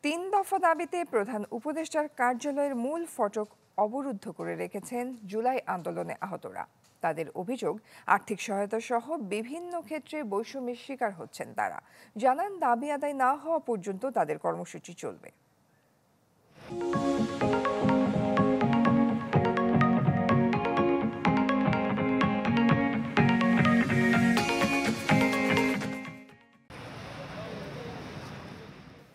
তিন দফা দাবিতে প্রধান উপদেষ্টার কার্যালয়ের মূল ফটক অবরুদ্ধ করে রেখেছেন জুলাই আন্দোলনে আহতরা। তাদের অভিযোগ, আর্থিক সহায়তা সহ বিভিন্ন ক্ষেত্রে বৈষম্যের শিকার হচ্ছেন তারা। জানান, দাবি আদায় না হওয়া পর্যন্ত তাদের কর্মসূচি চলবে।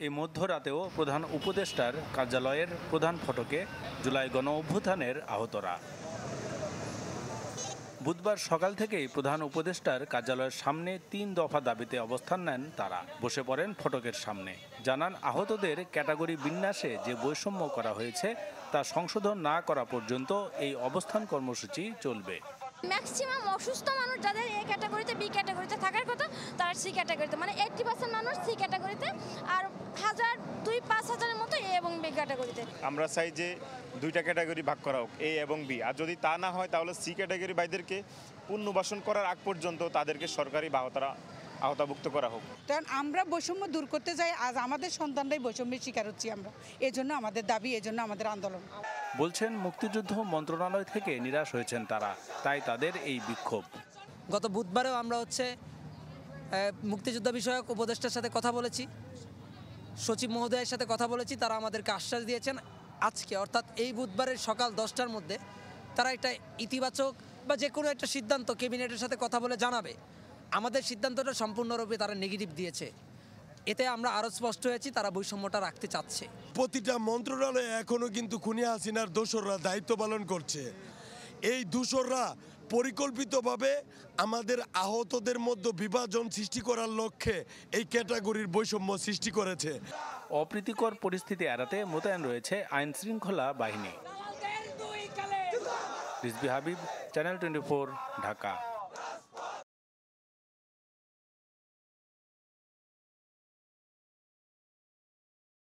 এই মধ্যরাতেও প্রধান উপদেষ্টার কার্যালয়ের প্রধান ফটকে জুলাই গণ অভ্যুত্থানের আহতরা। বুধবার সকাল থেকেই প্রধান উপদেষ্টার কার্যালয়ের সামনে ৩ দফা দাবিতে অবস্থান নেন তারা। বসে পড়েন ফটকের সামনে। জানান, আহতদের ক্যাটাগরি বিন্যাসে যে বৈষম্য করা হয়েছে তা সংশোধন না করা পর্যন্ত এই অবস্থান কর্মসূচি চলবে। ম্যাক্সিমাম অসুস্থ মানুষ যাদের এ ক্যাটাগরিতে, বি ক্যাটাগরিতে থাকার কথা, তারা সি ক্যাটাগরিতে, মানে 80% মানুষ সি ক্যাটাগরিতে, আর 1000-5,000-এর মতো এ এবং বি ক্যাটাগরিতে। আমরা চাই যে দুইটা ক্যাটাগরি ভাগ করা হোক, এ এবং বি। আর যদি তা না হয় তাহলে সি ক্যাটাগরি ভাইদেরকে পুনর্বাসন করার আগ পর্যন্ত তাদেরকে সরকারি আওতাভুক্ত করা হোক। কারণ আমরা বৈষম্য দূর করতে যাই, আজ আমাদের সন্তানরাই বৈষম্যের শিকার হচ্ছি আমরা। এজন্য আমাদের দাবি, এজন্য আমাদের আন্দোলন। বলছেন, মুক্তিযুদ্ধ মন্ত্রণালয় থেকে নিরাশ হয়েছেন তারা, তাই তাদের এই বিক্ষোভ। গত বুধবারেও আমরা মুক্তিযুদ্ধ বিষয়ক উপদেষ্টার সাথে কথা বলেছি, সচিব মহোদয়ের সাথে কথা বলেছি। তারা আমাদেরকে আশ্বাস দিয়েছেন আজকে, অর্থাৎ এই বুধবারের সকাল 10টার মধ্যে তারা একটা ইতিবাচক বা যে কোনো একটা সিদ্ধান্ত ক্যাবিনেটের সাথে কথা বলে জানাবে। আমাদের সিদ্ধান্তটা সম্পূর্ণরূপে তারা নেগেটিভ দিয়েছে। এতে আমরা আরও স্পষ্ট হয়েছি তারা বৈষম্যটা রাখতে চাচ্ছে। প্রতিটা মন্ত্রণালয়ে এখনও কিন্তু খুনি হাসিনার দোসররা দায়িত্ব পালন করছে। এই দোসররা পরিকল্পিতভাবে আমাদের আহতদের মধ্যে বিভাজন সৃষ্টি করার লক্ষ্যে এই ক্যাটাগরির বৈষম্য সৃষ্টি করেছে। অপ্রীতিকর পরিস্থিতি এড়াতে মোতায়েন রয়েছে আইন শৃঙ্খলা বাহিনী। রিজভী হাবিব, চ্যানেল 24, ঢাকা।